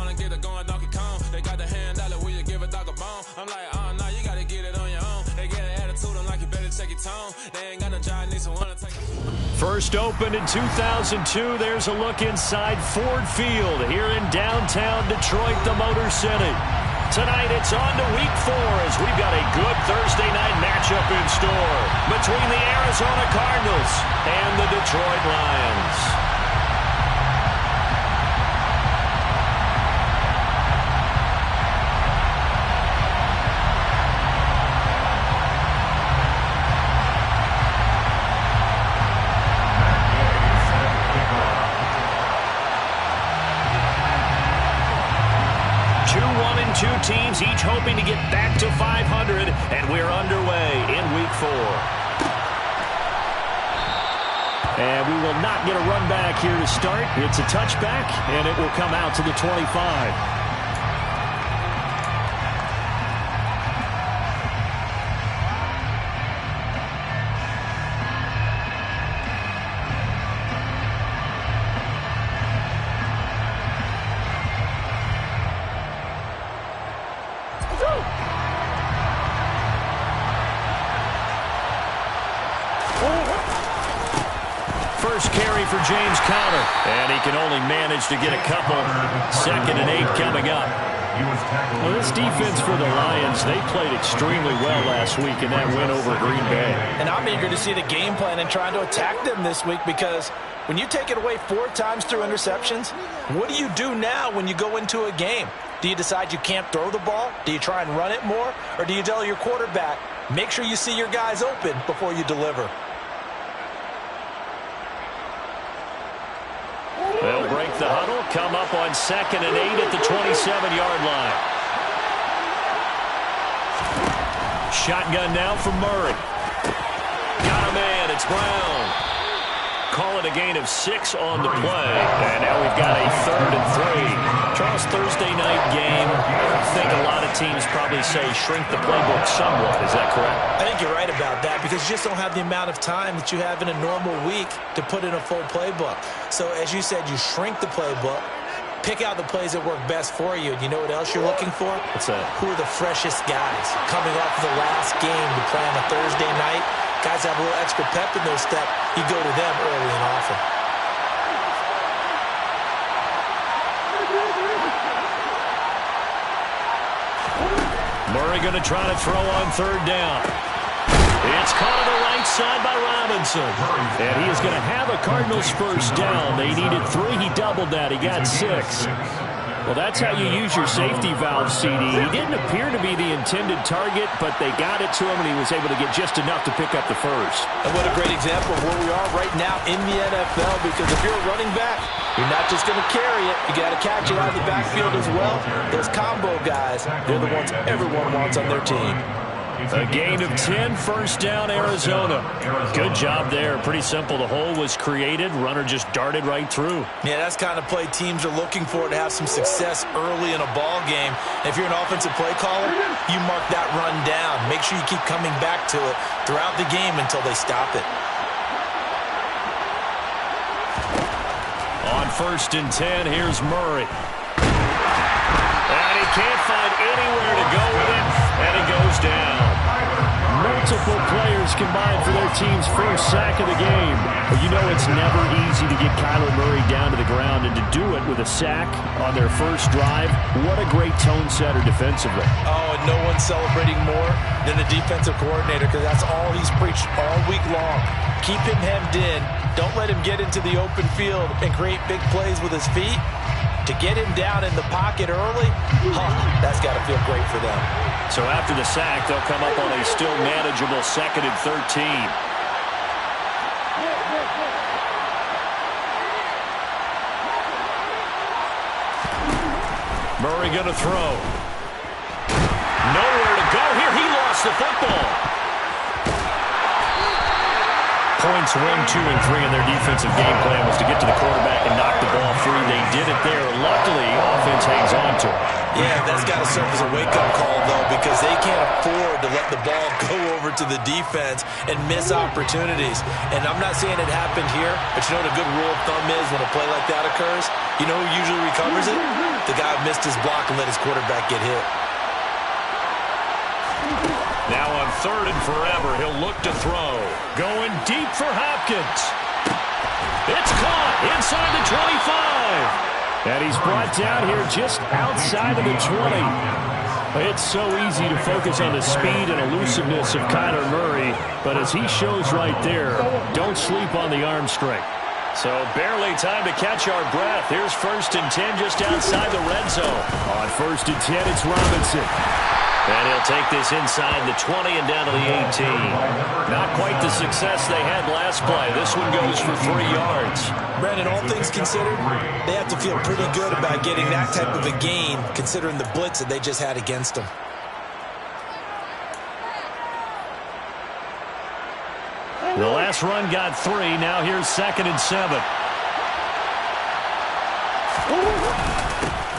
trying to get it going Donkey Kong. They got the hand dollar, will you give a dog a bone? I'm like, oh, no, you got to get it on your own. They get an attitude, I'm like, you better check your tone. They ain't got no job, need someone to take it. First opened in 2002. There's a look inside Ford Field here in downtown Detroit, the Motor City. Tonight it's on to week 4 as we've got a good Thursday night matchup in store between the Arizona Cardinals and the Detroit Lions. 2 teams, each hoping to get back to 500, and we're underway in week 4. And we will not get a run back here to start. It's a touchback, and it will come out to the 25. First carry for James Conner, and he can only manage to get a couple. 2nd and 8 coming up. Well, this defense for the Lions, they played extremely well last week in that win over Green Bay. And I'm eager to see the game plan and trying to attack them this week, because when you take it away 4 times through interceptions, what do you do now when you go into a game? Do you decide you can't throw the ball? Do you try and run it more? Or do you tell your quarterback, make sure you see your guys open before you deliver? They'll break the huddle, come up on 2nd and 8 at the 27-yard line. Shotgun now from Murray. Got a man, it's Brown. Call it a gain of 6 on the play, and now we've got a 3rd and 3. Charles, Thursday night game, I think a lot of teams probably say shrink the playbook somewhat. Is that correct? I think you're right about that, because you just don't have the amount of time that you have in a normal week to put in a full playbook. So as you said, you shrink the playbook, pick out the plays that work best for you. And you know what else you're looking for? What's that? Who are the freshest guys coming off of the last game to play on a Thursday night? Guys have a little extra pep in their step. You go to them early and often. Murray going to try to throw on 3rd down. It's caught on the right side by Robinson. And he is going to have a Cardinals first down. They needed 3. He doubled that. He got 6. Well, that's how you use your safety valve, CD. He didn't appear to be the intended target, but they got it to him, and he was able to get just enough to pick up the first. And what a great example of where we are right now in the NFL, because if you're a running back, you're not just going to carry it. You got to catch it out of the backfield as well. Those combo guys, they're the ones everyone wants on their team. A gain of 10, first down, Arizona. Good job there. Pretty simple. The hole was created. Runner just darted right through. Yeah, that's kind of play teams are looking for to have some success early in a ball game. If you're an offensive play caller, you mark that run down. Make sure you keep coming back to it throughout the game until they stop it. On 1st and 10, here's Murray. And he can't find anywhere to go with it, and he goes down. Multiple players combined for their team's first sack of the game. But you know it's never easy to get Kyler Murray down to the ground, and to do it with a sack on their first drive, what a great tone setter defensively. Oh, and no one's celebrating more than the defensive coordinator, because that's all he's preached all week long. Keep him hemmed in. Don't let him get into the open field and create big plays with his feet. To get him down in the pocket early, that's got to feel great for them. So after the sack, they'll come up on a still manageable 2nd and 13. Murray going to throw. Nowhere to go here. He lost the football. Points 1, 2, and 3 in their defensive game plan was to get to the quarterback and knock the ball free. They did it there. Luckily, offense hangs on to it. Yeah, that's got to serve as a wake-up call, though, because they can't afford to let the ball go over to the defense and miss opportunities. And I'm not saying it happened here, but you know what a good rule of thumb is when a play like that occurs? You know who usually recovers it? The guy who missed his block and let his quarterback get hit. Now on 3rd and forever, he'll look to throw. Going deep for Hopkins. It's caught inside the 25. And he's brought down here just outside of the 20. It's so easy to focus on the speed and elusiveness of Kyler Murray, but as he shows right there, don't sleep on the arm strength. So barely time to catch our breath. Here's 1st and 10 just outside the red zone. On 1st and 10, it's Robinson. And he'll take this inside the 20 and down to the 18. Not quite the success they had last play. This one goes for 3 yards. Brandon, all things considered, they have to feel pretty good about getting that type of a gain, considering the blitz that they just had against them. The last run got 3. Now here's 2nd and 7.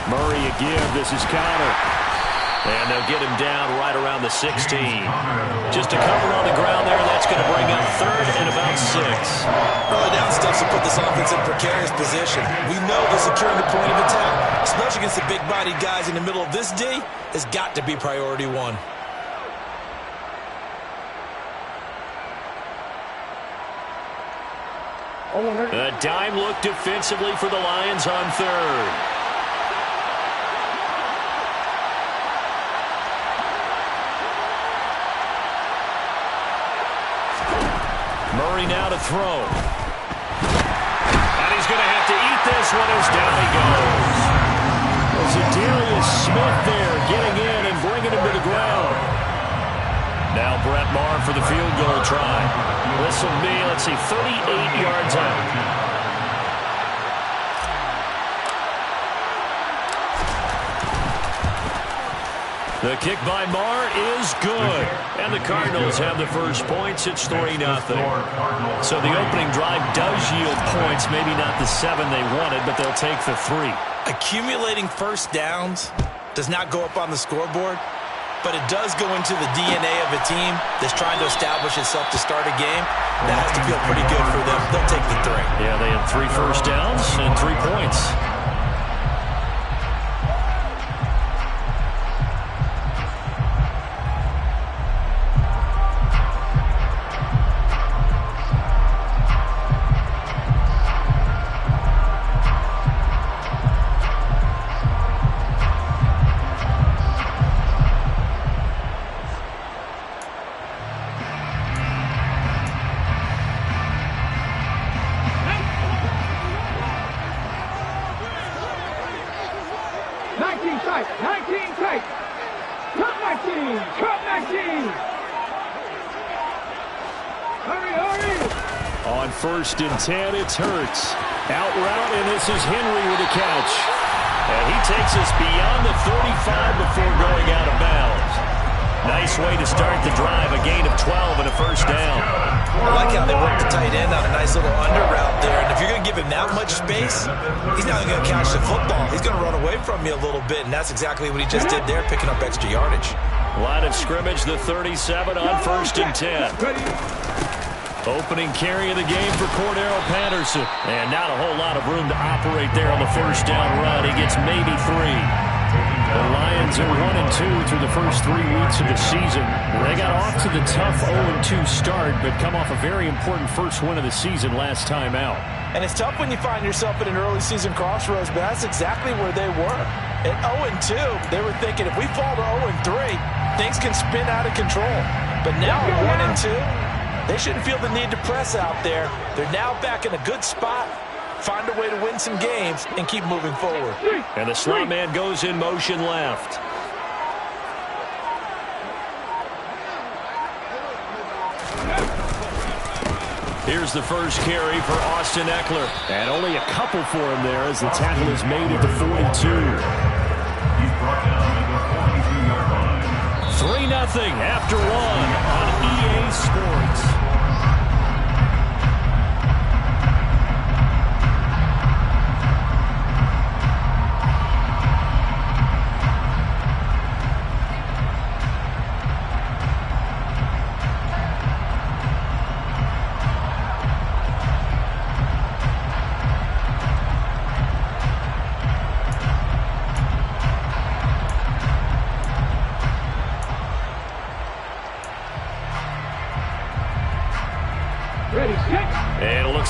Murray again. This is Connor. And they'll get him down right around the 16. Just a cover on the ground there. That's going to bring up 3rd and about 6. Early down steps will put this offense in precarious position. We know that securing the point of attack, especially against the big-bodied guys in the middle of this D, has got to be priority 1. A dime look defensively for the Lions on 3rd. Murray now to throw. And he's going to have to eat this one as down he goes. Zadarius Smith there getting in and bringing him to the ground. Now Brett Maher for the field goal try. This will be, 38 yards out. The kick by Maher is good. And the Cardinals have the first points. It's 3-0. So the opening drive does yield points. Maybe not the 7 they wanted, but they'll take the 3. Accumulating first downs does not go up on the scoreboard, but it does go into the DNA of a team that's trying to establish itself to start a game. That has to feel pretty good for them. They'll take the 3. Yeah, they had 3 first downs and 3 points. On 1st and 10, it's Hurts. Out route, and this is Henry with a catch. And he takes us beyond the 35 before going out of bounds. Nice way to start the drive, a gain of 12 and a first down. I like how they work the tight end on a nice little under route there. And if you're going to give him that much space, he's not going to catch the football. He's going to run away from you a little bit, and that's exactly what he just did there, picking up extra yardage. Line of scrimmage, the 37 on 1st and 10. Opening carry of the game for Cordero Patterson. And not a whole lot of room to operate there on the first down run. He gets maybe 3. The Lions are 1-2 through the first 3 weeks of the season. They got off to the tough 0-2 start, but come off a very important first win of the season last time out. And it's tough when you find yourself at an early season crossroads, but that's exactly where they were. At 0-2, they were thinking if we fall to 0-3, things can spin out of control. But now at 1-2, they shouldn't feel the need to press out there. They're now back in a good spot. Find a way to win some games and keep moving forward. And the slot man goes in motion left. Here's the first carry for Austin Eckler. And only a couple for him there as the tackle is made at the 42. 3-0 after 1 on EA Sports.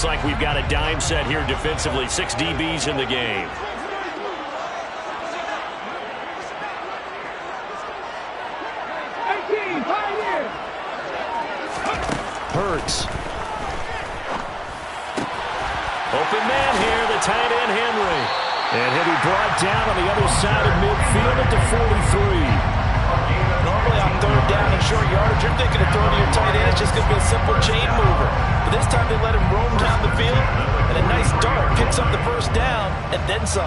Looks like we've got a dime set here defensively. 6 DBs in the game. Hurts. Open man here, the tight end Henry. And he'll be brought down on the other side of midfield at the 43. Normally on third down and short yardage, you're thinking of throwing to your tight end. It's just going to be a simple chain mover. But this time they let him roam down the field, and a nice dart picks up the first down and then some.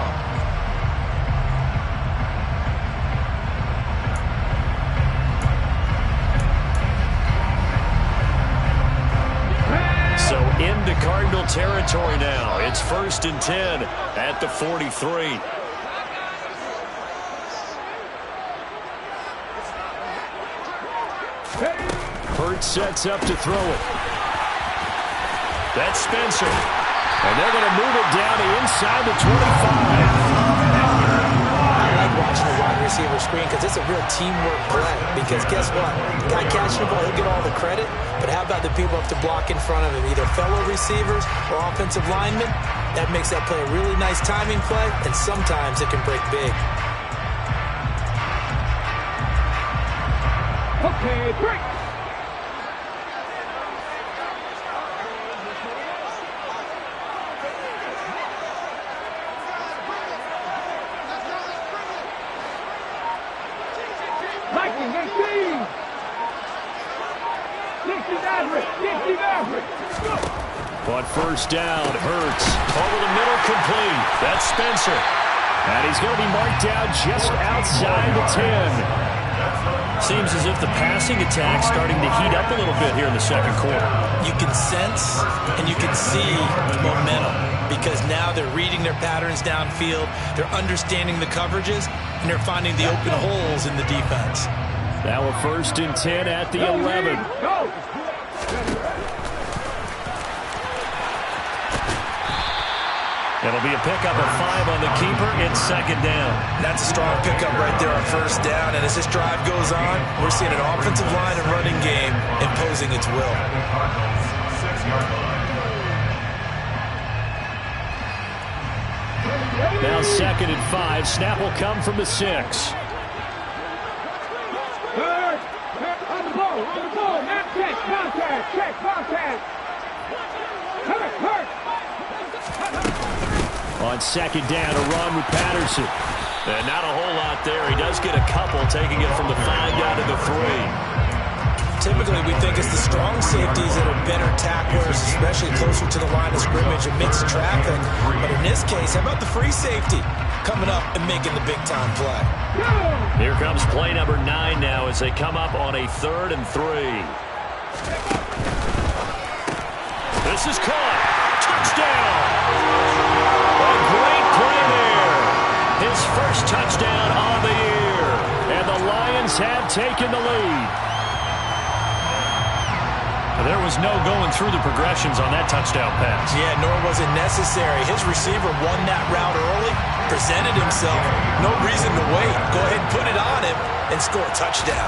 So into Cardinal territory now. It's 1st and 10 at the 43. Hurts sets up to throw it. That's Spencer. And they're going to move it down to inside the 25. I like watching the wide receiver screen because it's a real teamwork play. Because guess what? The guy catching the ball, he'll get all the credit. But how about the people up to block in front of him? Either fellow receivers or offensive linemen. That makes that play a really nice timing play. And sometimes it can break big. Okay, break. On first down, Hurts over the middle, complete. That's Spencer. And he's going to be marked down just outside the 10. Seems as if the passing attack's starting to heat up a little bit here in the second quarter. You can sense and you can see momentum because now they're reading their patterns downfield, they're understanding the coverages, and they're finding the open holes in the defense. Now a 1st and 10 at the 11. Go! It'll be a pickup of 5 on the keeper. It's 2nd down. That's a strong pickup right there on first down. And as this drive goes on, we're seeing an offensive line and running game imposing its will. Now 2nd and 5. Snap will come from the 6. On the ball, not check, contact. Hurt. On 2nd down, a run with Patterson. And not a whole lot there. He does get a couple, taking it from the 5 down to the 3. Typically, we think it's the strong safeties that are better tacklers, especially closer to the line of scrimmage amidst traffic. But in this case, how about the free safety coming up and making the big-time play? Here comes play number 9 now as they come up on a 3rd and 3. This is caught. Touchdown! A great play there. His first touchdown on the year. And the Lions have taken the lead. There was no going through the progressions on that touchdown pass. Yeah, nor was it necessary. His receiver won that route early, presented himself. No reason to wait. Go ahead and put it on him and score a touchdown.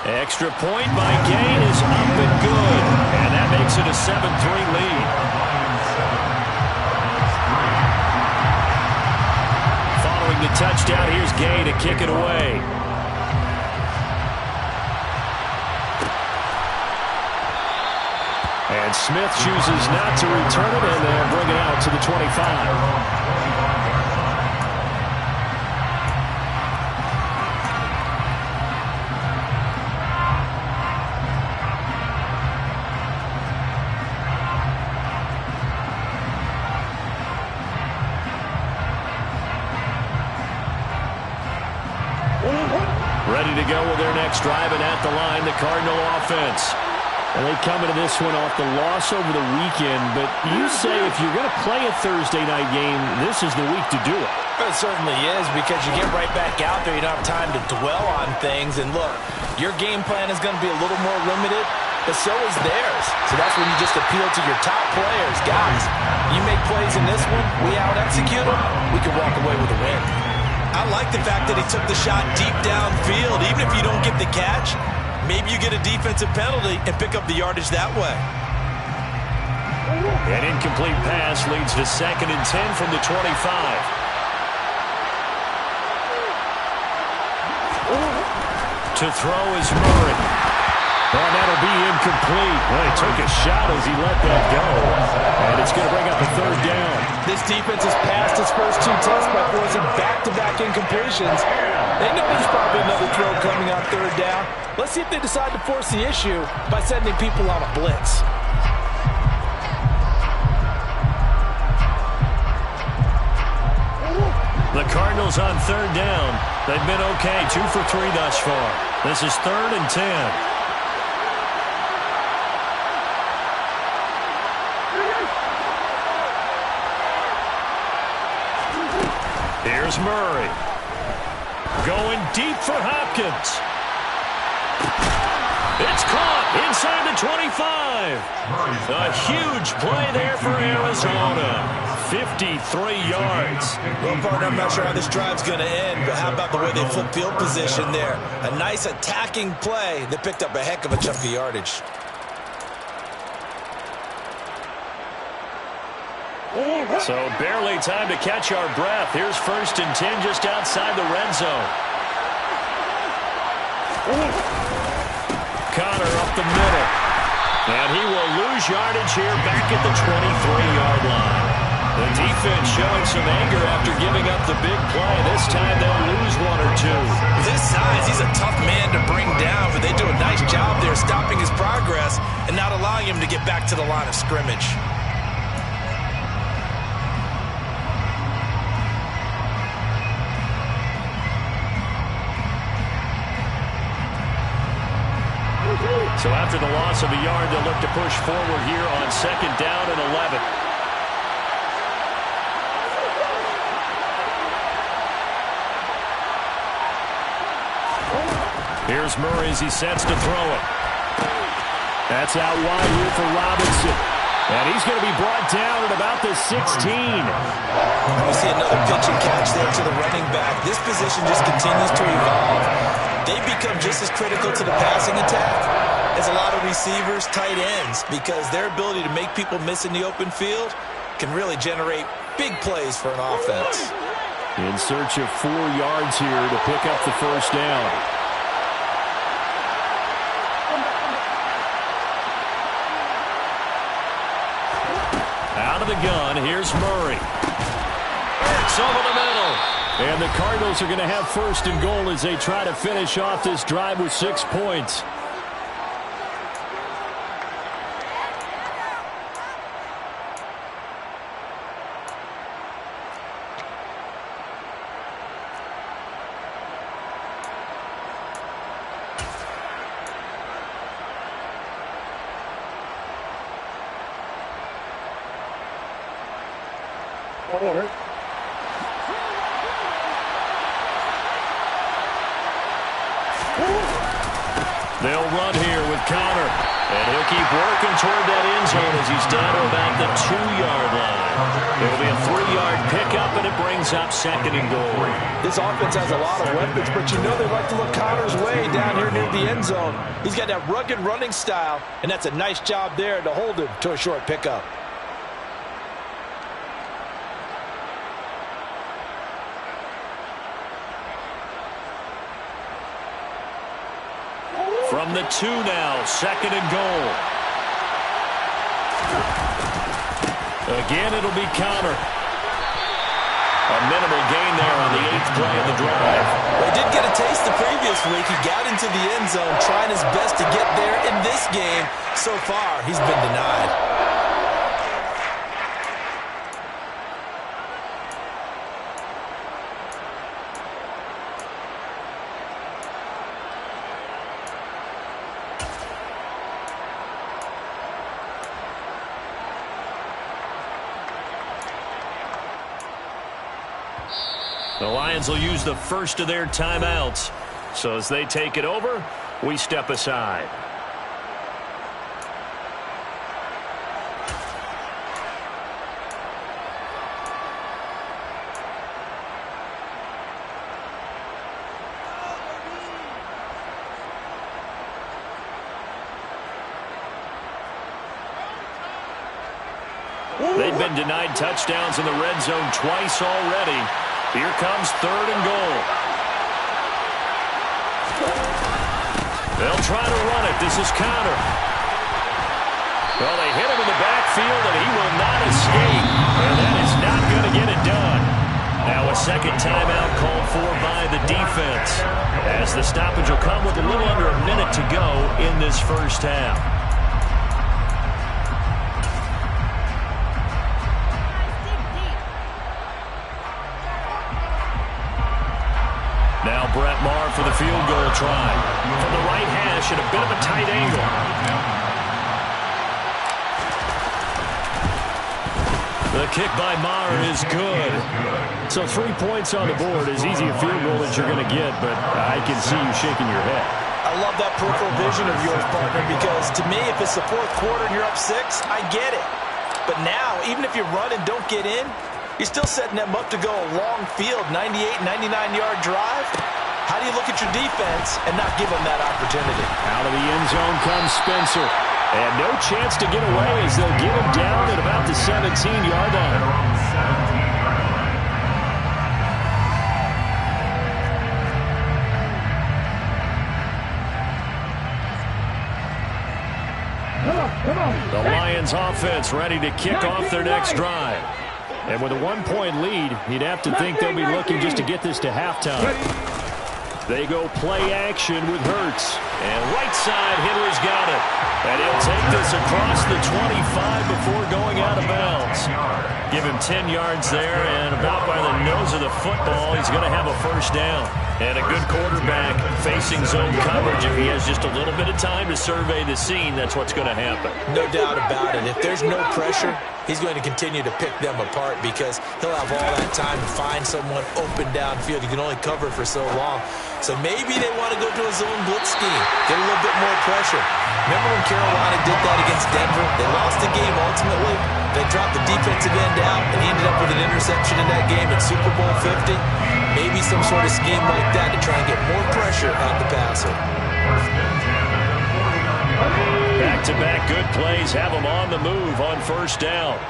Extra point by Gain is up and good. And that makes it a 7-3 lead. Following the touchdown, here's Gain to kick it away. And Smith chooses not to return it, and they'll bring it out to the 25. Ready to go with their next drive, and at the line, the Cardinal offense. And they come into this one off the loss over the weekend, but you say if you're going to play a Thursday night game, this is the week to do it. It certainly is, because you get right back out there. You don't have time to dwell on things. And look, your game plan is going to be a little more limited, but so is theirs. So that's when you just appeal to your top players. Guys, you make plays in this one, we out-execute them, we can walk away with a win. I like the fact that he took the shot deep downfield. Even if you don't get the catch, maybe you get a defensive penalty and pick up the yardage that way. An incomplete pass leads to 2nd and 10 from the 25. To throw is Murray. And that'll be incomplete. Well, he took a shot as he let that go. And it's going to bring up a 3rd down. This defense has passed its first 2 tests by forcing back-to-back incompletions. They know there's probably another throw coming on 3rd down. Let's see if they decide to force the issue by sending people on a blitz. The Cardinals on 3rd down. They've been okay, 2 for 3 thus far. This is 3rd and 10. Here's Murray. Going deep for Hopkins. It's caught inside the 25. A huge play there for Arizona. 53 yards. Well, partner, I'm not sure how this drive's going to end, but how about the way they flip field position there? A nice attacking play that picked up a heck of a chunk of yardage. So barely time to catch our breath. Here's 1st and 10 just outside the red zone. Connor up the middle. And he will lose yardage here back at the 23-yard line. The defense showing some anger after giving up the big play. This time they'll lose 1 or 2. With his size, he's a tough man to bring down, but they do a nice job there stopping his progress and not allowing him to get back to the line of scrimmage. So after the loss of a yard, they'll look to push forward here on 2nd down and 11. Here's Murray as he sets to throw it. That's out wide here for Robinson. And he's going to be brought down at about the 16. We see another pitch and catch there to the running back. This position just continues to evolve. They become just as critical to the passing attack as a lot of receivers, tight ends, because their ability to make people miss in the open field can really generate big plays for an offense. In search of 4 yards here to pick up the 1st down. Out of the gun, here's Murray. It's over the middle. And the Cardinals are going to have 1st and goal as they try to finish off this drive with 6 points. They'll run here with Connor. And he'll keep working toward that end zone as he's down to about the 2-yard line. It'll be a 3-yard pickup, and it brings up 2nd and goal. This offense has a lot of weapons, but you know they like to look Connor's way down here near the end zone. He's got that rugged running style, and that's a nice job there to hold him to a short pickup. From the 2 now, 2nd and goal. Again, it'll be Connor. A minimal gain there on the 8th play of the drive. Well, he did get a taste the previous week. He got into the end zone, trying his best to get there in this game. So far, he's been denied. The Lions will use the first of their timeouts. So as they take it over, we step aside. They've been denied touchdowns in the red zone twice already. Here comes 3rd and goal. They'll try to run it. This is counter. Well, they hit him in the backfield, and he will not escape. And that is not going to get it done. Now a second timeout called for by the defense, as the stoppage will come with a little under a minute to go in this first half. Now Brett Maher for the field goal try. From the right hash at a bit of a tight angle. The kick by Maher is good. So 3 points on the board, as easy a field goal as you're going to get, but I can see you shaking your head. I love that peripheral vision of yours, partner, because to me, if it's the 4th quarter and you're up 6, I get it. But now, even if you run and don't get in, you're still setting them up to go a long field, 98, 99-yard drive. How do you look at your defense and not give them that opportunity? Out of the end zone comes Spencer. And no chance to get away as they'll get him down at about the 17-yard line. The Lions offense ready to kick off their next drive. And with a 1-point lead, you'd have to think they'll be looking just to get this to halftime. They go play action with Hurts. And right side, Henry's got it. And he'll take this across the 25 before going out of bounds. Give him 10 yards there, and about by the nose of the football, he's going to have a first down. And a good quarterback facing zone coverage. If he has just a little bit of time to survey the scene, that's what's going to happen. No doubt about it. If there's no pressure, he's going to continue to pick them apart because he'll have all that time to find someone open downfield. You can only cover for so long. So maybe they want to go to a zone blitz scheme, get a little bit more pressure. Remember when Carolina did that against Denver? They lost the game ultimately. They dropped the defensive end out, and he ended up with an interception in that game at Super Bowl 50. Maybe some sort of scheme like that to try and get more pressure on the passer. Back-to-back good plays have them on the move on first down.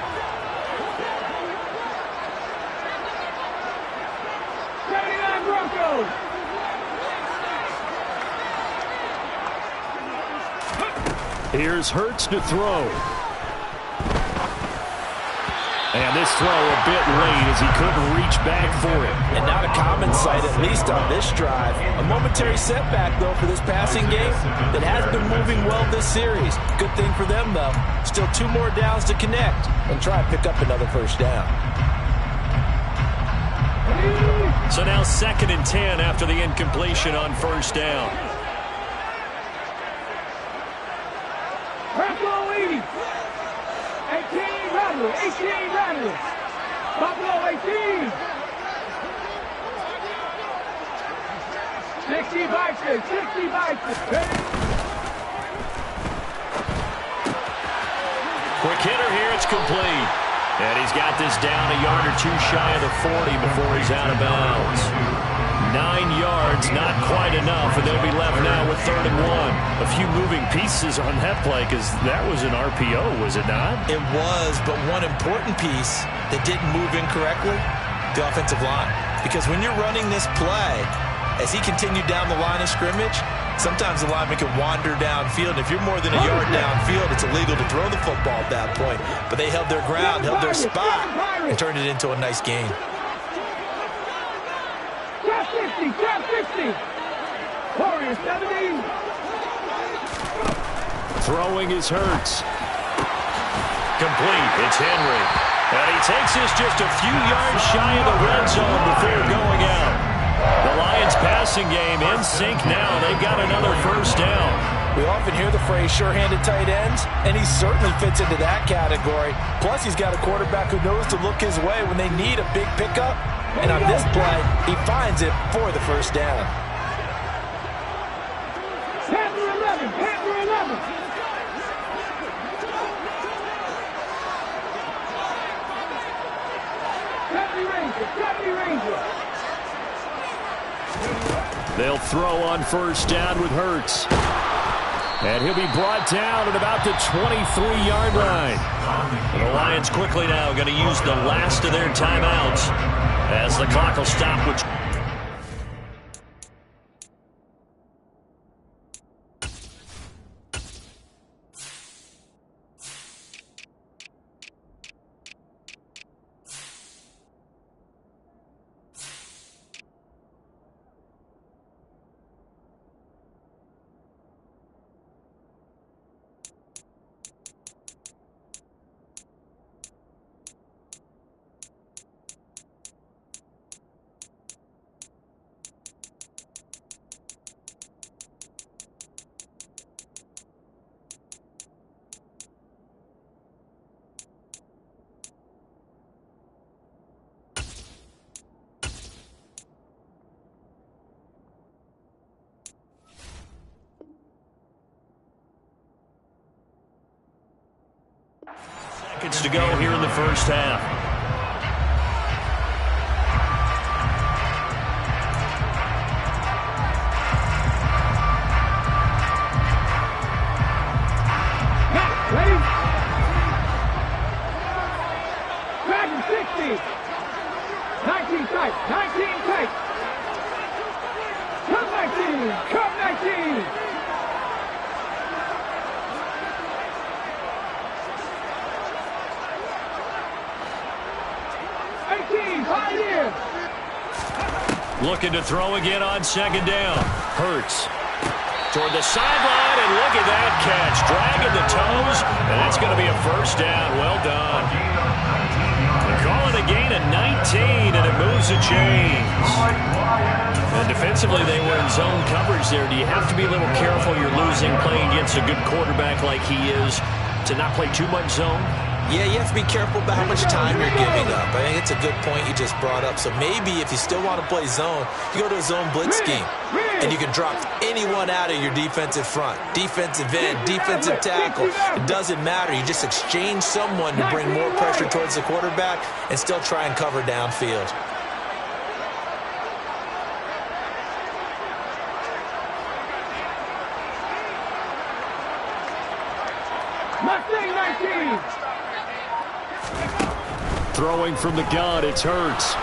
Here's Hurts to throw. And this throw a bit late as he couldn't reach back for it. And not a common sight, at least on this drive. A momentary setback, though, for this passing game that has been moving well this series. Good thing for them, though. Still 2 more downs to connect and try and pick up another first down. So now 2nd and 10 after the incompletion on first down. Buffalo 80. 18 Rattler. 18 Rattler. Buffalo 18. 60 Bison. 60 Bison. Quick hitter here. It's complete. And he's got this down a yard or 2 shy of the 40 before he's out of bounds. 9 yards, not quite enough, and they'll be left now with 3rd and 1. A few moving pieces on that play because that was an RPO, was it not? It was, but one important piece that didn't move incorrectly, the offensive line. Because when you're running this play, as he continued down the line of scrimmage, sometimes the lineman can wander downfield. If you're more than a yard downfield, it's illegal to throw the football at that point. But they held their ground, held their spot, and turned it into a nice gain. Top 60. Top 60. Warriors 17. Throwing is Hurts. Complete. It's Henry. And he takes this just a few yards shy of the red zone before going out. The Lions passing game in sync now. They've got another first down. We often hear the phrase sure-handed tight ends, and he certainly fits into that category. Plus, he's got a quarterback who knows to look his way when they need a big pickup. And on this play, he finds it for the first down. Panther 11. Panther 11. Deputy Ranger. Deputy Ranger. They'll throw on first down with Hurts. And he'll be brought down at about the 23-yard line. And the Lions quickly now going to use the last of their timeouts as the clock will stop with... Seconds to go here in the first half. Ready? Back in 60. 19 tight. 19 tight. Come 19. Come 19. Looking to throw again on second down. Hurts toward the sideline, and look at that catch. Dragging the toes, and that's going to be a first down. Well done. They call it a gain of 19, and it moves the chains. And defensively, they were in zone coverage there. Do you have to be a little careful? You're losing playing against a good quarterback like he is to not play too much zone? Yeah, you have to be careful about how much time you're giving up. I think it's a good point you just brought up. So maybe if you still want to play zone, you go to a zone blitz scheme. And you can drop anyone out of your defensive front. Defensive end, defensive tackle. It doesn't matter. You just exchange someone to bring more pressure towards the quarterback and still try and cover downfield. Mustang 19. Throwing from the gun, it's Hurts.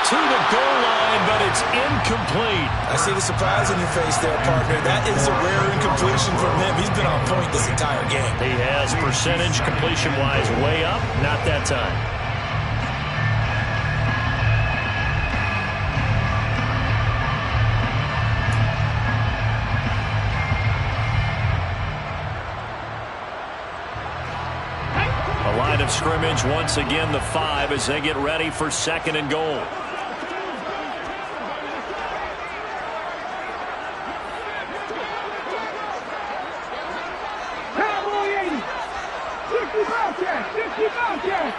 To the goal line, but it's incomplete. I see the surprise on your face there, partner. That is a rare incompletion from him. He's been on point this entire game. He has percentage completion-wise way up, not that time. Line of scrimmage once again the 5 as they get ready for second and goal. Cowboy 80. 60 Bobcats. 60 Bobcats.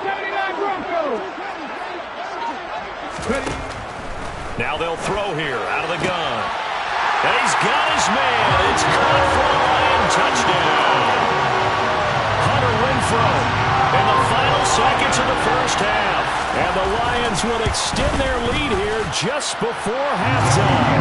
79 Broncos. Ready? Now they'll throw here out of the gun. And he's got his man. It's caught for a Lion touchdown. In the final seconds of the first half. And the Lions will extend their lead here just before halftime.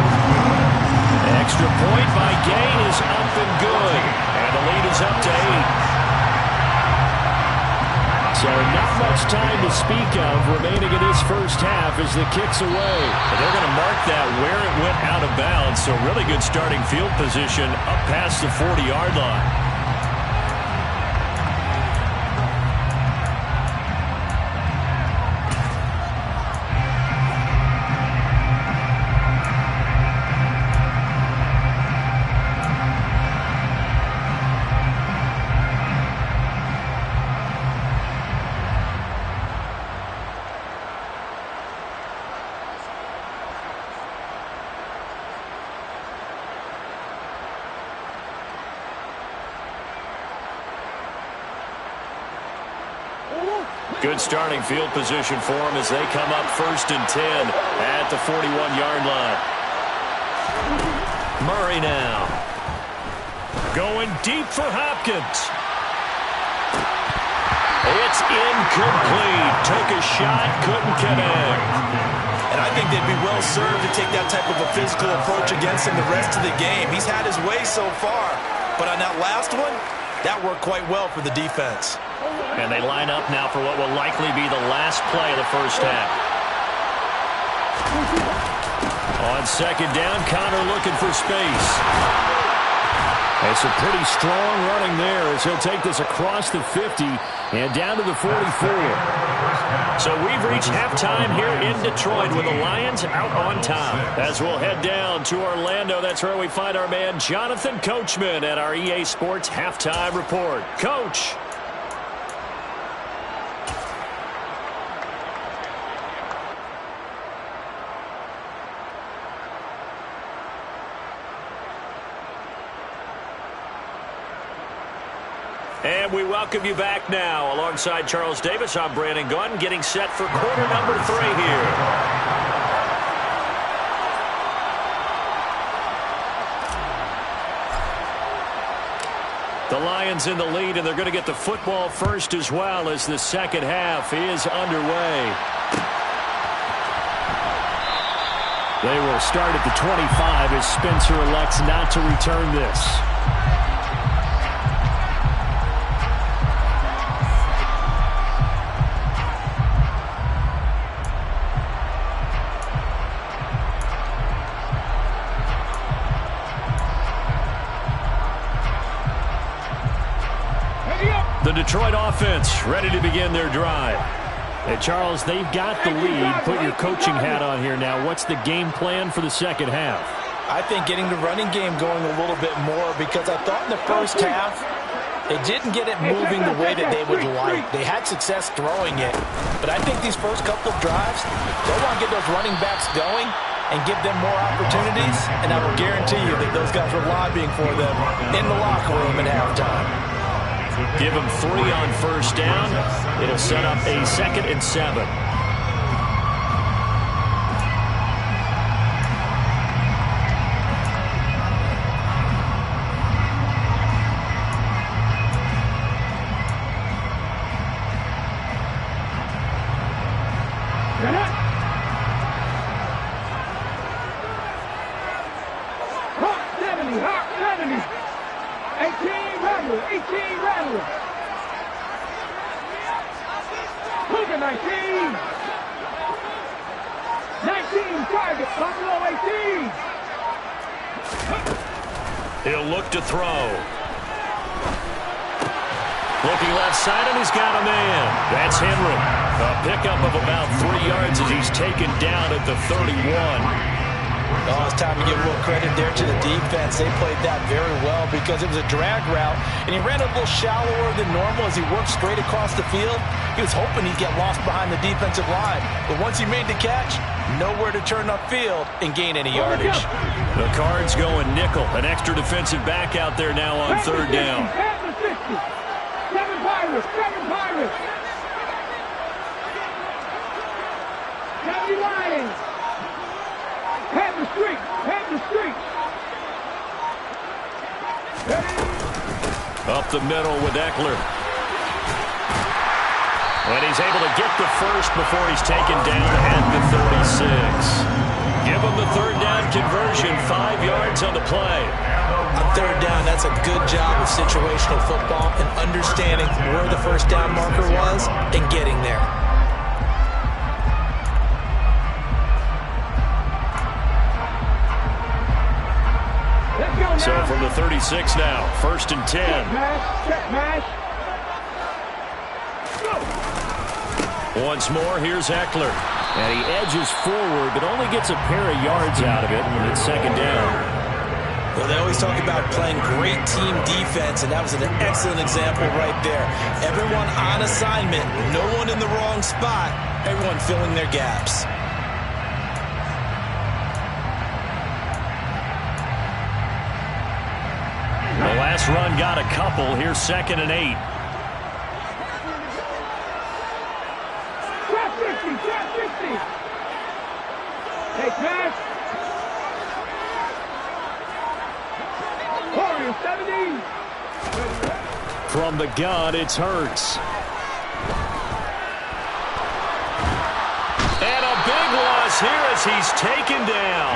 Extra point by Gain is up and good. And the lead is up to 8. So not much time to speak of remaining in this first half as the kick's away. And they're going to mark that where it went out of bounds. So really good starting field position up past the 40-yard line. Good starting field position for them as they come up 1st and 10 at the 41-yard line. Murray now. Going deep for Hopkins. It's incomplete. Took a shot, couldn't connect. And I think they'd be well served to take that type of a physical approach against him the rest of the game. He's had his way so far, but on that last one, that worked quite well for the defense. And they line up now for what will likely be the last play of the first half. On second down, Connor looking for space. It's a pretty strong running there as he'll take this across the 50 and down to the 44. So we've reached halftime here in Detroit with the Lions out on top. As we'll head down to Orlando, that's where we find our man Jonathan Coachman at our EA Sports Halftime Report. Coach. And we welcome you back now. Alongside Charles Davis, I'm Brandon Gunn, getting set for quarter number 3 here. The Lions in the lead, and they're going to get the football first as well as the second half is underway. They will start at the 25 as Spencer elects not to return this. The Detroit offense ready to begin their drive. Hey, Charles, they've got the lead. Put your coaching hat on here now. What's the game plan for the second half? I think getting the running game going a little bit more because I thought in the first half they didn't get it moving the way that they would like. They had success throwing it, but I think these first couple of drives, they want to get those running backs going and give them more opportunities, and I will guarantee you that those guys were lobbying for them in the locker room at halftime. Give him 3 on first down. It'll set up a 2nd and 7. He'll look to throw. Looking left side, and he's got a man. That's Henry. A pickup of about 3 yards as he's taken down at the 31. Oh, it's time to give a little credit there to the defense. They played that very well because it was a drag route, and he ran a little shallower than normal as he worked straight across the field. He was hoping he'd get lost behind the defensive line, but once he made the catch, nowhere to turn upfield and gain any yardage. The Cards going nickel. An extra defensive back out there now on 3rd down. 7 Pirates, 7 Pirates. 70 Lions. Head the street, head the street. Up the middle with Eckler. And he's able to get the first before he's taken down at the 36. Give him the 3rd down conversion, 5 yards on the play. On 3rd down, that's a good job of situational football and understanding where the first down marker was and getting there. So from the 36 now, 1st and 10. Check match. Once more, here's Eckler. And he edges forward, but only gets a pair of yards out of it when it's 2nd down. Well, they always talk about playing great team defense, and that was an excellent example right there. Everyone on assignment, no one in the wrong spot, everyone filling their gaps. The last run got a couple. Here's 2nd and 8. Trap 60, trap 60. Take pass. Warriors 70. From the gun, it's Hurts. is here as he's taken down.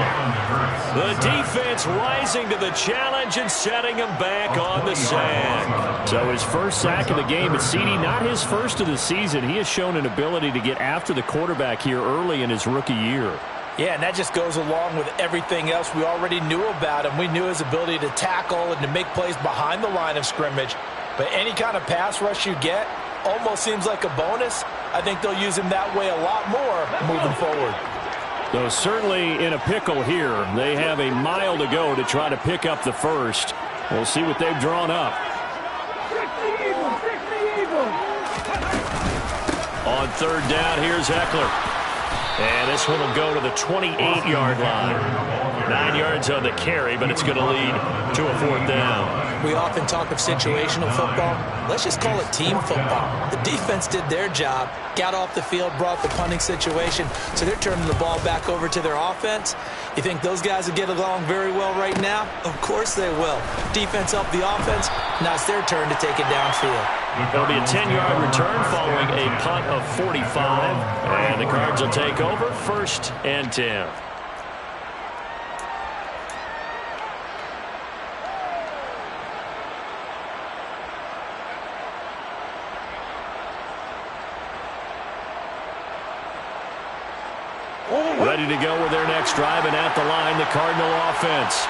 The defense rising to the challenge and setting him back on the sack. So his first sack of the game at CD, not his first of the season. He has shown an ability to get after the quarterback here early in his rookie year. Yeah, and that just goes along with everything else we already knew about him. We knew his ability to tackle and to make plays behind the line of scrimmage. But any kind of pass rush you get almost seems like a bonus. I think they'll use him that way a lot more moving forward. Though certainly in a pickle here. They have a mile to go to try to pick up the first. We'll see what they've drawn up. On third down, here's Eckler. And this one will go to the 28-yard line. 9 yards on the carry, but it's going to lead to a fourth down. We often talk of situational football. Let's just call it team football. The defense did their job, got off the field, brought the punting situation, so they're turning the ball back over to their offense. You think those guys will get along very well right now? Of course they will. Defense up the offense. Now it's their turn to take it downfield. It'll be a 10-yard return following a punt of 45. And the Cards will take over 1st and 10. Ready to go with their next drive, and at the line, the Cardinal offense.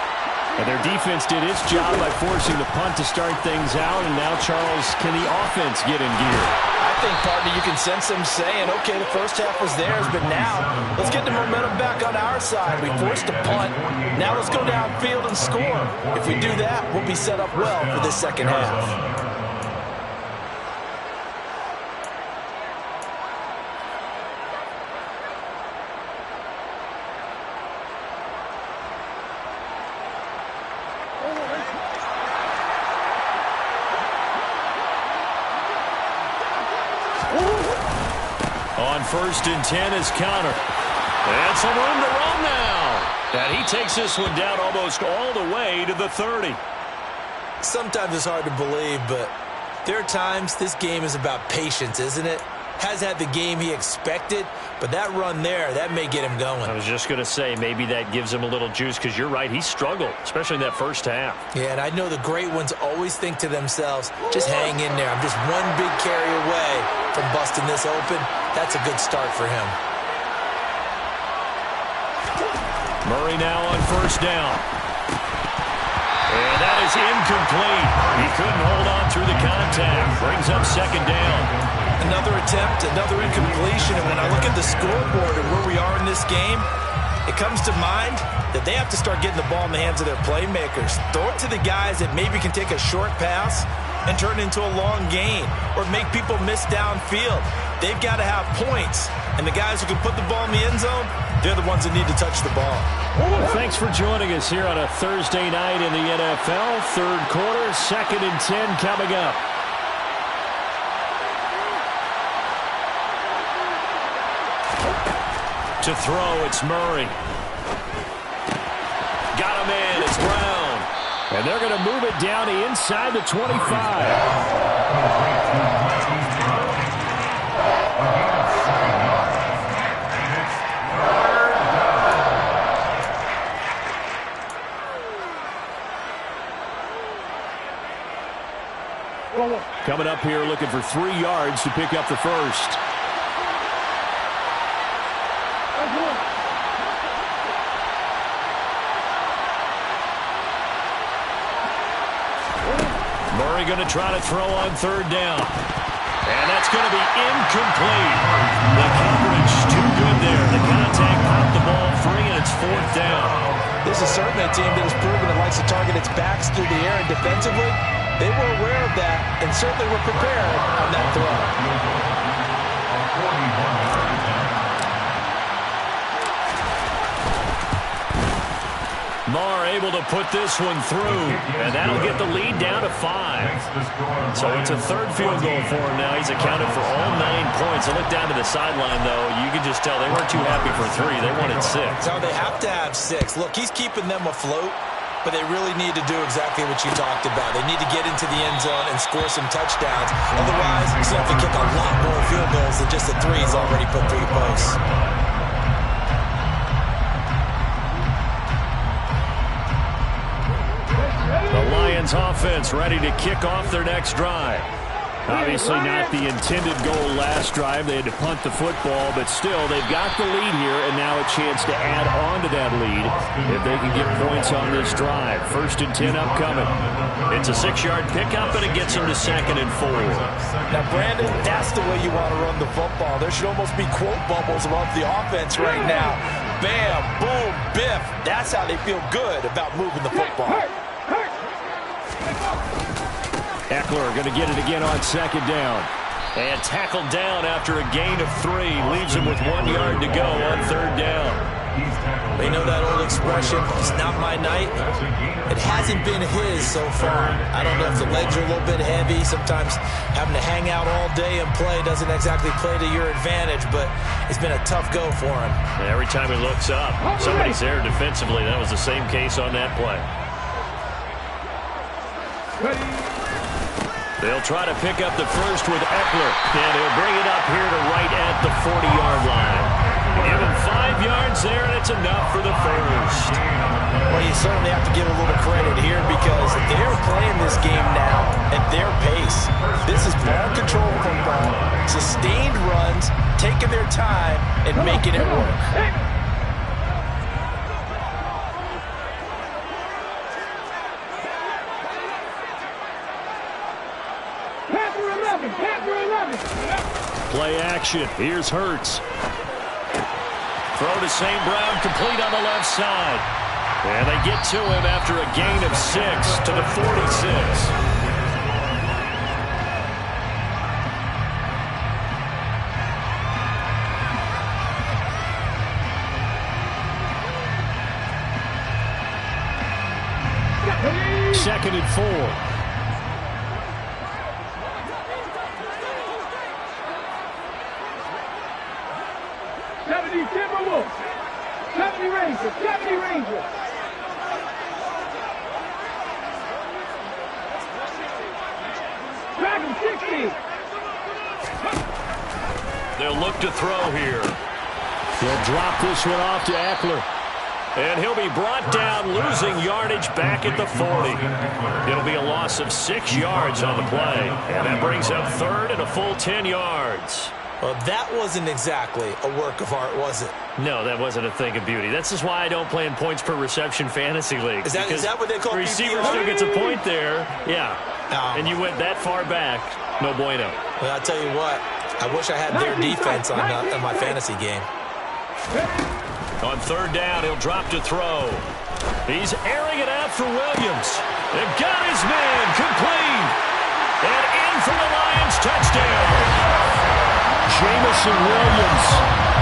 And their defense did its job by forcing the punt to start things out, and now, Charles, can the offense get in gear? I think, partner, you can sense them saying, okay, the first half was theirs, but now let's get the momentum back on our side. We forced a punt. Now let's go downfield and score. If we do that, we'll be set up well for this second half. On 1st and 10 is counter. And some room to run now. And he takes this one down almost all the way to the 30. Sometimes it's hard to believe, but there are times this game is about patience, isn't it? Has had the game he expected, but that run there, that may get him going. I was just going to say, maybe that gives him a little juice, because you're right, he struggled, especially in that first half. Yeah, and I know the great ones always think to themselves, just hang in there. I'm just one big carry away from busting this open. That's a good start for him. Murray now on 1st down. And that is incomplete. He couldn't hold on through the contact. Brings up 2nd down. Another attempt, another incompletion, and when I look at the scoreboard and where we are in this game, it comes to mind that they have to start getting the ball in the hands of their playmakers. Throw it to the guys that maybe can take a short pass and turn it into a long gain or make people miss downfield. They've got to have points, and the guys who can put the ball in the end zone, they're the ones that need to touch the ball. Thanks for joining us here on a Thursday night in the NFL. 3rd quarter, 2nd and 10 coming up. To throw, it's Murray. Got him in, it's Brown. And they're going to move it down to inside the 25. Coming up here looking for 3 yards to pick up the first. Murray going to try to throw on 3rd down. And that's going to be incomplete. The coverage too good there. The contact popped the ball free, and it's 4th down. This is certainly a team that has proven it likes to target its backs through the air, and defensively, they were aware of that and certainly were prepared on that throw. Marr able to put this one through, and that'll get the lead down to 5. So it's a 3rd field goal for him now. He's accounted for all 9 points. I look down to the sideline, though. You can just tell they weren't too happy for 3. They wanted 6. No, they have to have 6. Look, he's keeping them afloat, but they really need to do exactly what you talked about. They need to get into the end zone and score some touchdowns. Otherwise, he's going to have to kick a lot more field goals than just the 3 he's already put 3 posts. offense ready to kick off their next drive. Obviously not the intended goal last drive. They had to punt the football, but still, they've got the lead here, and now a chance to add on to that lead if they can get points on this drive. 1st and 10 upcoming. It's a 6-yard pickup, and it gets them to 2nd and 4. Now, Brandon, that's the way you want to run the football. There should almost be quote bubbles above the offense right now. Bam, boom, biff. That's how they feel good about moving the football. Eckler going to get it again on 2nd down. And tackled down after a gain of 3. Leaves him with 1 yard to go on 3rd down. They know that old expression, it's not my night. It hasn't been his so far. I don't know if the legs are a little bit heavy. Sometimes having to hang out all day and play doesn't exactly play to your advantage, but it's been a tough go for him. And every time he looks up, somebody's there defensively. That was the same case on that play. They'll try to pick up the first with Eckler, and he'll bring it up here to right at the 40-yard line. Give him 5 yards there, and it's enough for the first. Well, you certainly have to give a little credit here because they're playing this game now at their pace. This is ball control football, sustained runs, taking their time, and making it work. Play action. Here's Hurts. Throw to St. Brown, complete on the left side. And they get to him after a gain of 6 to the 46. Second and 4. 70 Timberwolves. 70 Rangers. 70 Rangers. Dragon 60. They'll look to throw here. They'll drop this one off to Eckler. And he'll be brought down, losing yardage back at the 40. It'll be a loss of 6 yards on the play. And that brings up 3rd and a full 10 yards. Well, that wasn't exactly a work of art, was it? No, that wasn't a thing of beauty. This is why I don't play in points per reception fantasy leagues. Is that what they call the receiver still gets a point there. Yeah. And you went that far back. No bueno. Well, I'll tell you what. I wish I had their defense on my fantasy game. On 3rd down, he'll drop to throw. He's airing it out for Williams. They've got his man complete. And in for the Lions touchdown. Jameson Williams,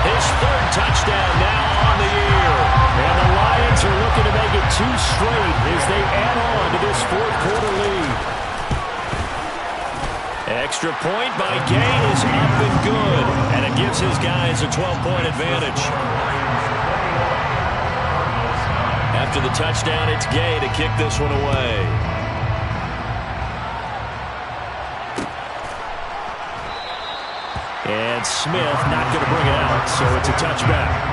his 3rd touchdown now on the year. And the Lions are looking to make it 2 straight as they add on to this 4th quarter lead. Extra point by Gay is up and good. And it gives his guys a 12-point advantage. After the touchdown, it's Gay to kick this one away. And Smith not going to bring it out, so it's a touchback.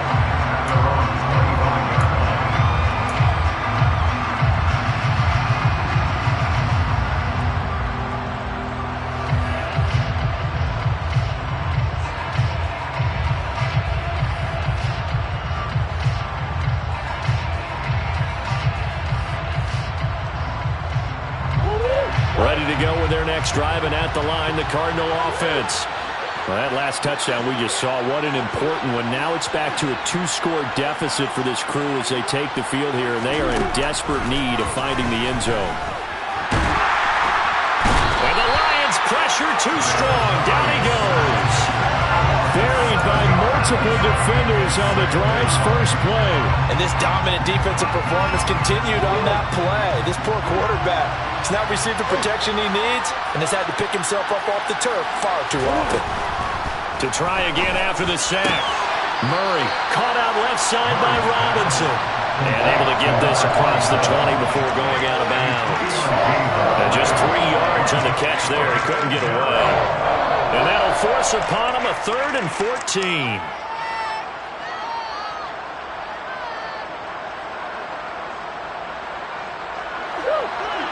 Ready to go with their next drive, and at the line, the Cardinal offense. Well, that last touchdown we just saw, what an important one. Now it's back to a 2-score deficit for this crew as they take the field here, and they are in desperate need of finding the end zone. And the Lions pressure too strong. Down he goes. Buried by multiple defenders on the drive's first play. And this dominant defensive performance continued on that play. This poor quarterback has not received the protection he needs and has had to pick himself up off the turf far too often. To try again after the sack. Murray caught out left side by Robinson. And able to get this across the 20 before going out of bounds. And just 3 yards on the catch there. He couldn't get away. And that'll force upon him a 3rd and 14.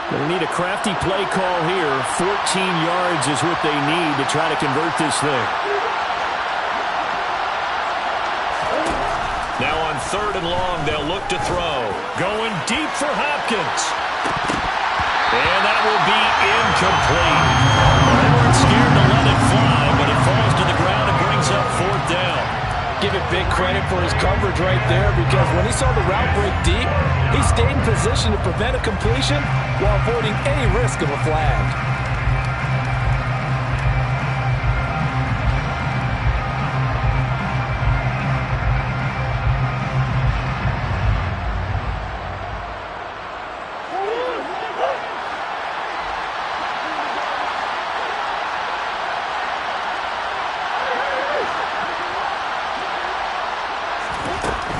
Going to need a crafty play call here. 14 yards is what they need to try to convert this thing. Now on 3rd and long, they'll look to throw. Going deep for Hopkins. And that will be incomplete. They weren't scared to let it fly, but it falls to the ground and brings up 4th down. Give it big credit for his coverage right there, because when he saw the route break deep, he stayed in position to prevent a completion while avoiding any risk of a flag.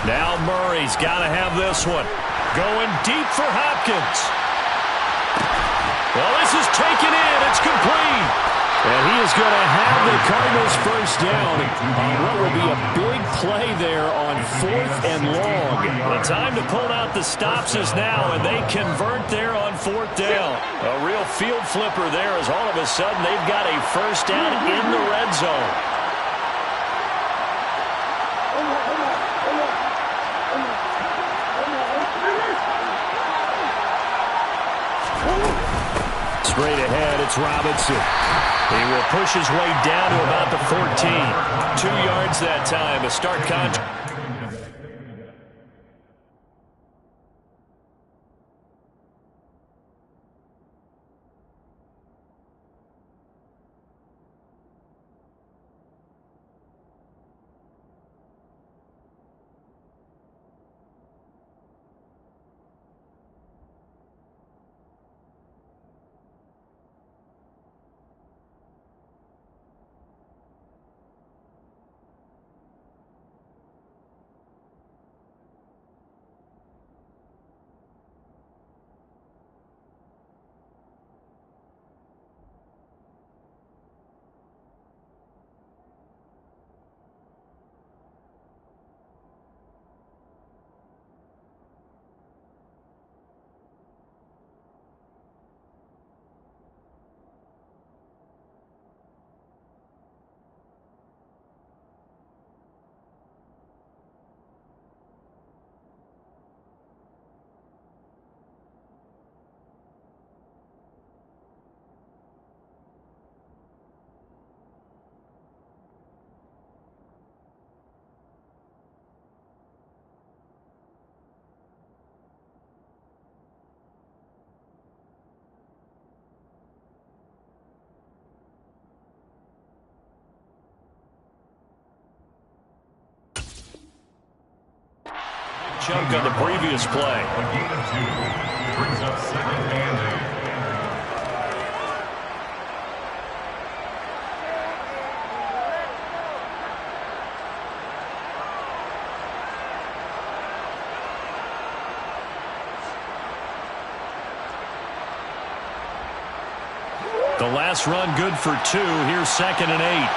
Now Murray's got to have this one. Going deep for Hopkins. Well, this is taken in. It's complete. And he is going to have the Cardinals first down on what will be a big play there on 4th and long. The time to pull out the stops is now, and they convert there on 4th down. A real field flipper there, as all of a sudden they've got a first down in the red zone. Straight ahead, it's Robinson. He will push his way down to about the 14. 2 yards that time, a start contract. Chunk on the previous play. Brings up 2nd and 8. The last run good for 2. Here's 2nd and 8.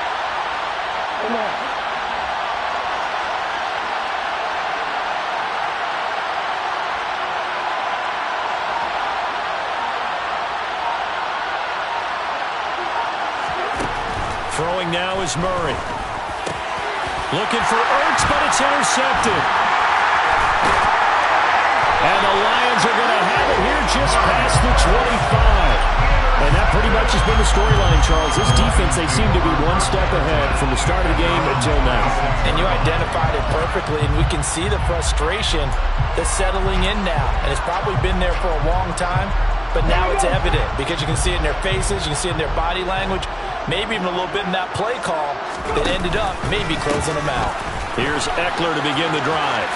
Throwing now is Murray. Looking for Ertz, but it's intercepted. And the Lions are going to have it here just past the 25. And that pretty much has been the storyline, Charles. This defense, they seem to be one step ahead from the start of the game until now. And you identified it perfectly, and we can see the frustration that's settling in now. And it's probably been there for a long time, but now it's evident because you can see it in their faces, you can see it in their body language, maybe even a little bit in that play call that ended up maybe closing them out. Here's Eckler to begin the drive.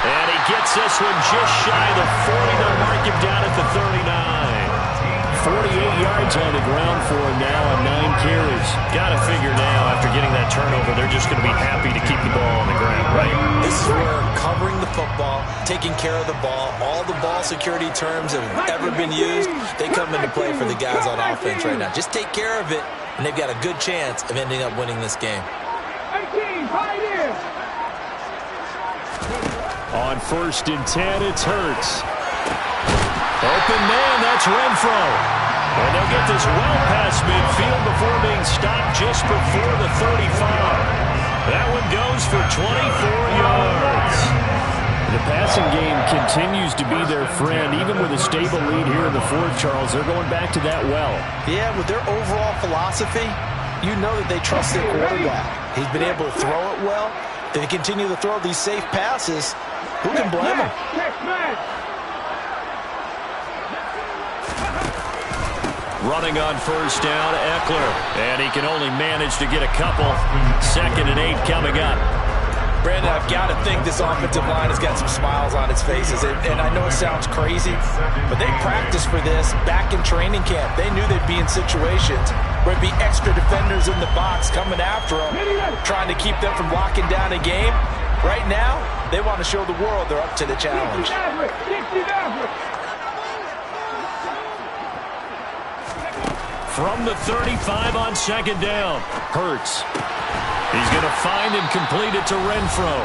And he gets this one just shy of the 40. They'll mark him down at the 39. 48 yards on the ground for him now on 9 carries. Got to figure now, after getting that turnover, they're just going to be happy to keep the ball on the ground, right? This is where covering the football, taking care of the ball, all the ball security terms that have ever been used, they come into play for the guys on offense right now. Just take care of it, and they've got a good chance of ending up winning this game. 18, right in. On 1st and 10, it's Hurts. Open man, that's Renfro. And they'll get this well past midfield before being stopped just before the 35. That one goes for 24 yards. The passing game continues to be their friend, even with a stable lead here in the fourth, Charles. They're going back to that well. Yeah, with their overall philosophy, you know that they trust their quarterback. He's been able to throw it well. They continue to throw these safe passes. Who can blame them? Running on first down, Eckler. And he can only manage to get a couple. 2nd and 8 coming up. Brandon, I've got to think this offensive line has got some smiles on its faces. And I know it sounds crazy, but they practiced for this back in training camp. They knew they'd be in situations where it'd be extra defenders in the box coming after them, trying to keep them from locking down a game. Right now, they want to show the world they're up to the challenge. From the 35 on 2nd down, Hurts. He's going to find and complete it to Renfro.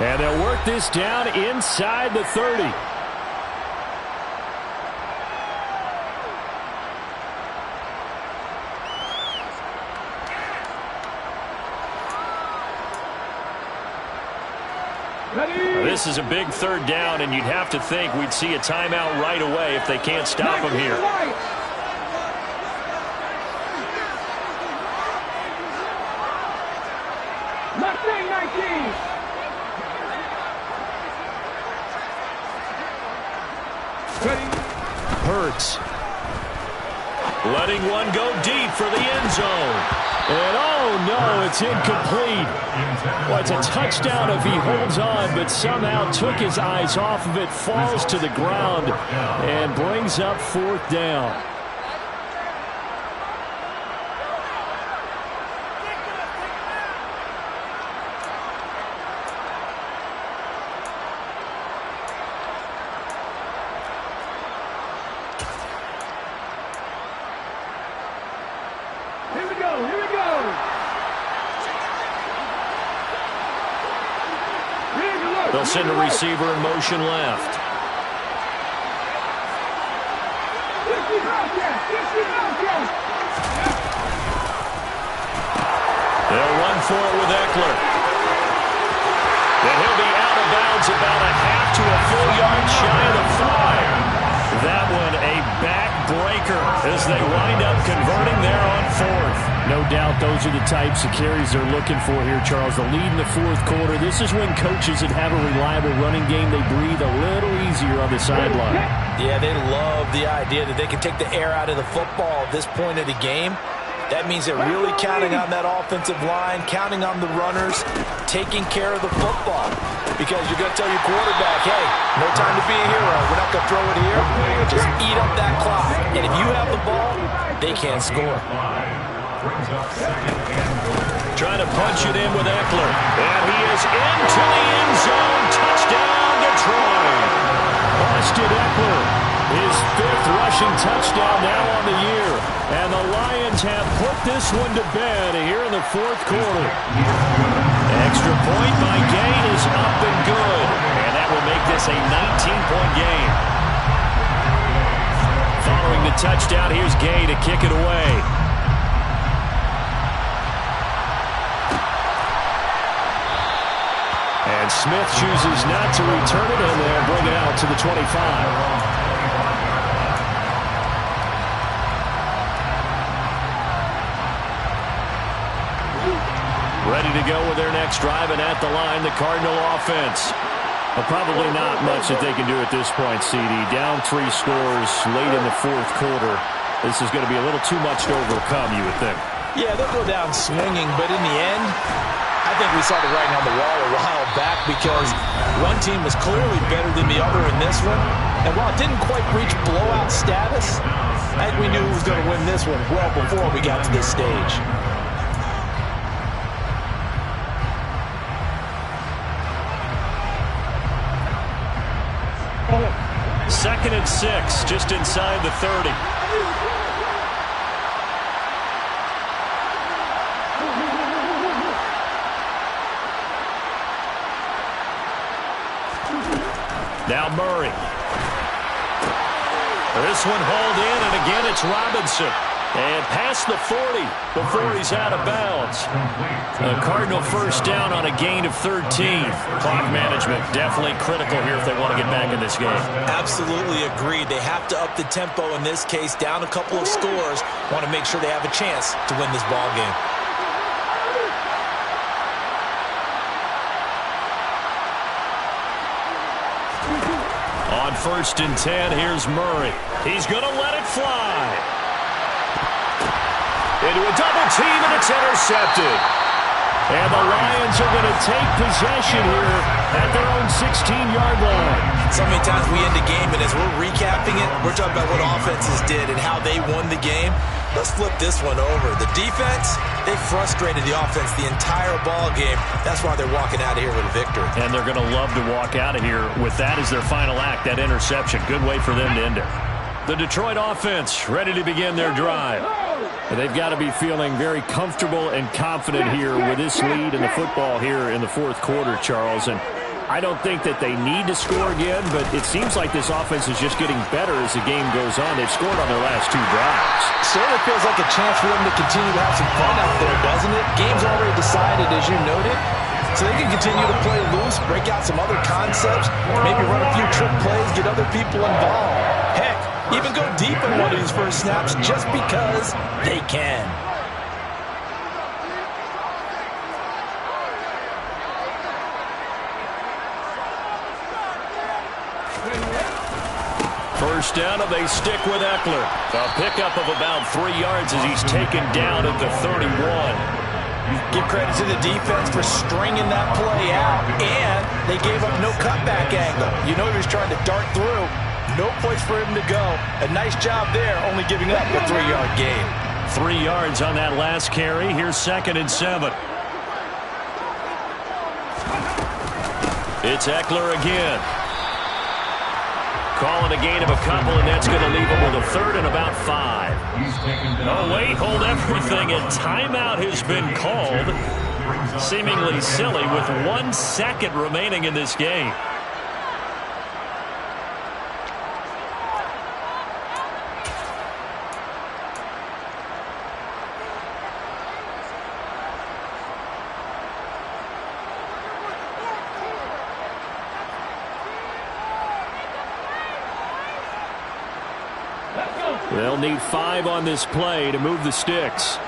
And they'll work this down inside the 30. This is a big 3rd down, and you'd have to think we'd see a timeout right away if they can't stop him here. Hurts. Letting one go deep for the end zone. And oh no, it's incomplete. Well, it's a touchdown if he holds on, but somehow took his eyes off of it, falls to the ground, and brings up 4th down. They'll send a receiver in motion left. They'll run for it with Eckler. And he'll be out of bounds about a half to a full yard shy of the 5. That one a backbreaker as they wind up converting there on 4th. No doubt those are the types of carries they're looking for here, Charles. The lead in the 4th quarter. This is when coaches that have a reliable running game, they breathe a little easier on the sideline. Yeah, they love the idea that they can take the air out of the football at this point of the game. That means they're really counting on that offensive line, counting on the runners, taking care of the football. Because you're going to tell your quarterback, hey, no time to be a hero. We're not going to throw it here. Just eat up that clock. And if you have the ball, they can't score. Trying to punch it in with Eckler. And he is into the end zone. Touchdown, Detroit. Austin Eckler, his 5th rushing touchdown now on the year. And the Lions have put this one to bed here in the 4th quarter. Extra point by Gay is up and good. And that will make this a 19-point game. Following the touchdown, here's Gay to kick it away. And Smith chooses not to return it, and they'll bring it out to the 25. Ready to go with their next drive, and at the line, the Cardinal offense. But probably not much that they can do at this point, CD. Down 3 scores late in the 4th quarter. This is going to be a little too much to overcome, you would think. Yeah, they'll go down swinging, but in the end, I think we saw the writing on the wall a while back because one team was clearly better than the other in this one. And while it didn't quite reach blowout status, I think we knew who was going to win this one well before we got to this stage. 2nd and 6, just inside the 30. Now Murray. This one hauled in, and again it's Robinson. And past the 40 before he's out of bounds. A Cardinal first down on a gain of 13. Clock management definitely critical here if they want to get back in this game. Absolutely agreed. They have to up the tempo in this case, down a couple of scores. Want to make sure they have a chance to win this ball game. On 1st and 10, here's Murray. He's going to let it fly. Into a double team, and it's intercepted. And the Lions are going to take possession here at their own 16-yard line. So many times we end the game, and as we're recapping it, we're talking about what offenses did and how they won the game. Let's flip this one over. The defense, they frustrated the offense the entire ball game. That's why they're walking out of here with a victory. And they're going to love to walk out of here with that as their final act, that interception. Good way for them to end it. The Detroit offense ready to begin their drive. They've got to be feeling very comfortable and confident here with this lead in the football here in the fourth quarter, Charles. And I don't think that they need to score again, but it seems like this offense is just getting better as the game goes on. They've scored on their last 2 drives. Certainly feels like a chance for them to continue to have some fun out there, doesn't it? Game's already decided, as you noted. So they can continue to play loose, break out some other concepts, maybe run a few trick plays, get other people involved. Heck, even go deep in one of these first snaps just because they can. First down, and they stick with Eckler. A pickup of about 3 yards as he's taken down at the 31. Give credit to the defense for stringing that play out, and they gave up no cutback angle. You know he was trying to dart through. No place for him to go. A nice job there, only giving up a 3-yard gain. 3 yards on that last carry. Here's 2nd and 7. It's Eckler again. Calling a gain of a couple, and that's going to leave him with a 3rd and about 5. Oh, wait, hold everything. A timeout has been called. Seemingly silly with 1 second remaining in this game. They'll need 5 on this play to move the sticks.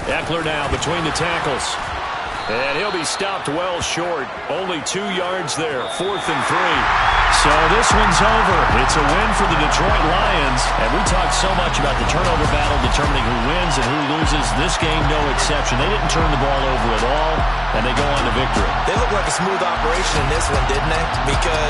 Eckler now between the tackles. And he'll be stopped well short. Only 2 yards there. 4th and 3. So this one's over. It's a win for the Detroit Lions. And we talked so much about the turnover battle determining who wins and who loses. This game, no exception. They didn't turn the ball over at all, and they go on to victory. They look like a smooth operation in this one, didn't they? Because